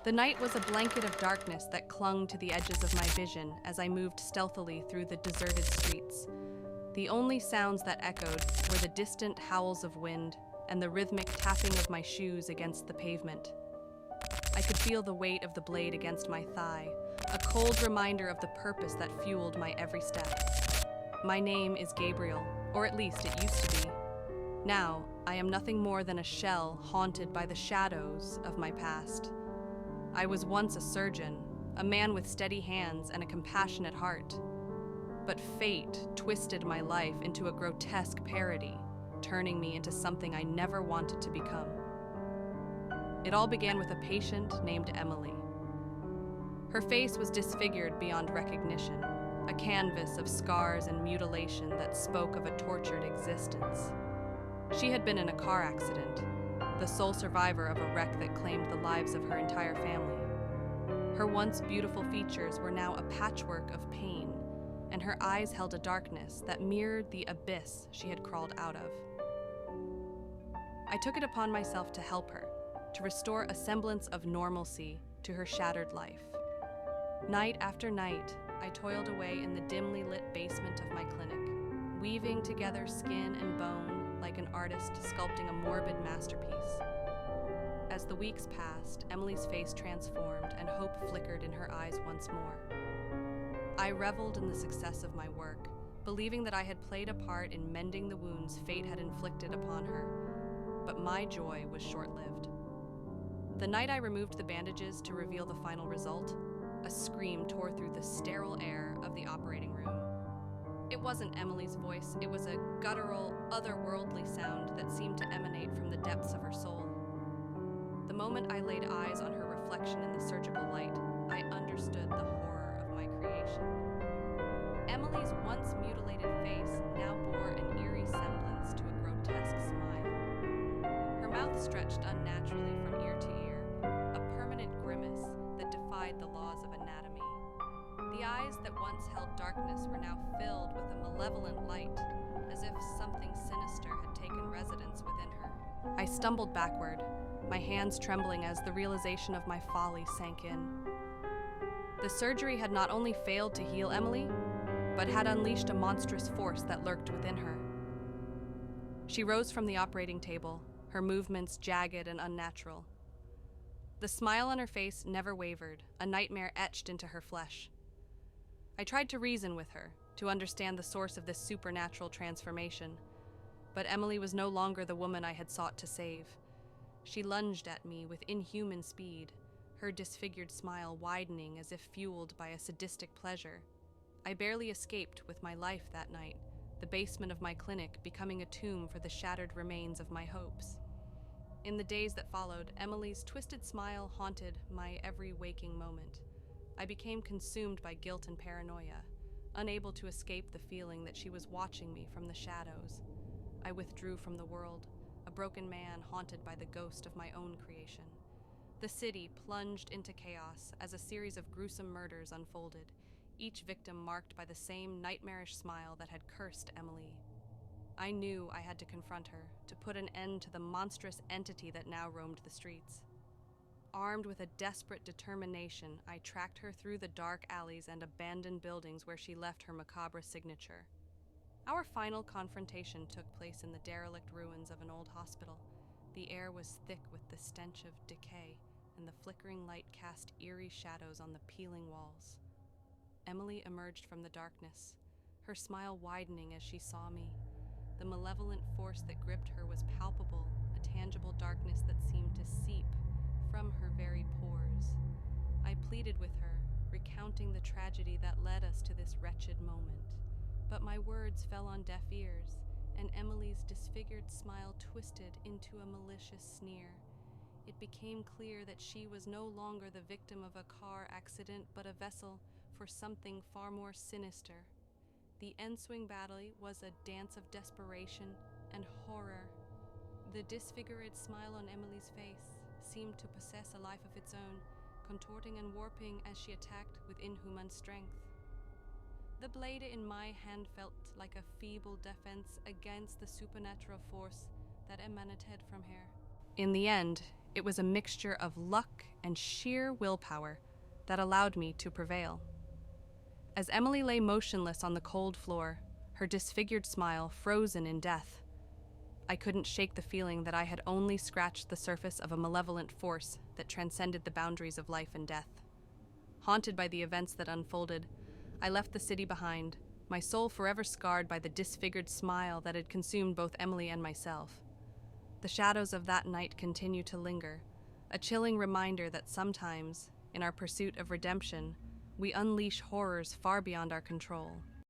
The night was a blanket of darkness that clung to the edges of my vision as I moved stealthily through the deserted streets. The only sounds that echoed were the distant howls of wind and the rhythmic tapping of my shoes against the pavement. I could feel the weight of the blade against my thigh, a cold reminder of the purpose that fueled my every step. My name is Gabriel, or at least it used to be. Now, I am nothing more than a shell haunted by the shadows of my past. I was once a surgeon, a man with steady hands and a compassionate heart. But fate twisted my life into a grotesque parody, turning me into something I never wanted to become. It all began with a patient named Emily. Her face was disfigured beyond recognition, a canvas of scars and mutilation that spoke of a tortured existence. She had been in a car accident, the sole survivor of a wreck that claimed the lives of her entire family. Her once beautiful features were now a patchwork of pain, and her eyes held a darkness that mirrored the abyss she had crawled out of. I took it upon myself to help her, to restore a semblance of normalcy to her shattered life. Night after night, I toiled away in the dimly lit basement of my clinic, weaving together skin and bone like an artist sculpting a morbid masterpiece. As the weeks passed, Emily's face transformed and hope flickered in her eyes once more. I reveled in the success of my work, believing that I had played a part in mending the wounds fate had inflicted upon her, but my joy was short-lived. The night I removed the bandages to reveal the final result, a scream tore through the sterile air of the operating room. It wasn't Emily's voice, it was a guttural, otherworldly sound that seemed to emanate from the depths of her soul. The moment I laid eyes on her reflection in the surgical light, I understood the horror of my creation. Emily's once mutilated face now bore an eerie semblance to a grotesque smile. Her mouth stretched unnaturally from ear to ear, a permanent grimace that defied the laws of anatomy. The eyes that once held darkness were now filled with a malevolent light, as if something sinister had taken residence within her. I stumbled backward, my hands trembling as the realization of my folly sank in. The surgery had not only failed to heal Emily, but had unleashed a monstrous force that lurked within her. She rose from the operating table, her movements jagged and unnatural. The smile on her face never wavered, a nightmare etched into her flesh. I tried to reason with her, to understand the source of this supernatural transformation, but Emily was no longer the woman I had sought to save. She lunged at me with inhuman speed, her disfigured smile widening as if fueled by a sadistic pleasure. I barely escaped with my life that night, the basement of my clinic becoming a tomb for the shattered remains of my hopes. In the days that followed, Emily's twisted smile haunted my every waking moment. I became consumed by guilt and paranoia, unable to escape the feeling that she was watching me from the shadows. I withdrew from the world, a broken man haunted by the ghost of my own creation. The city plunged into chaos as a series of gruesome murders unfolded, each victim marked by the same nightmarish smile that had cursed Emily. I knew I had to confront her, to put an end to the monstrous entity that now roamed the streets. Armed with a desperate determination, I tracked her through the dark alleys and abandoned buildings where she left her macabre signature. Our final confrontation took place in the derelict ruins of an old hospital. The air was thick with the stench of decay, and the flickering light cast eerie shadows on the peeling walls. Emily emerged from the darkness, her smile widening as she saw me. The malevolent force that gripped her was palpable, a tangible darkness that seemed to seep from her very pores. I pleaded with her, recounting the tragedy that led us to this wretched moment. But my words fell on deaf ears, and Emily's disfigured smile twisted into a malicious sneer. It became clear that she was no longer the victim of a car accident, but a vessel for something far more sinister. The ensuing battle was a dance of desperation and horror. The disfigured smile on Emily's face seemed to possess a life of its own, contorting and warping as she attacked with inhuman strength. The blade in my hand felt like a feeble defense against the supernatural force that emanated from her. In the end, It was a mixture of luck and sheer willpower that allowed me to prevail. As Emily lay motionless on the cold floor, her disfigured smile frozen in death, I couldn't shake the feeling that I had only scratched the surface of a malevolent force that transcended the boundaries of life and death. Haunted by the events that unfolded, I left the city behind, my soul forever scarred by the disfigured smile that had consumed both Emily and myself. The shadows of that night continue to linger, a chilling reminder that sometimes, in our pursuit of redemption, we unleash horrors far beyond our control.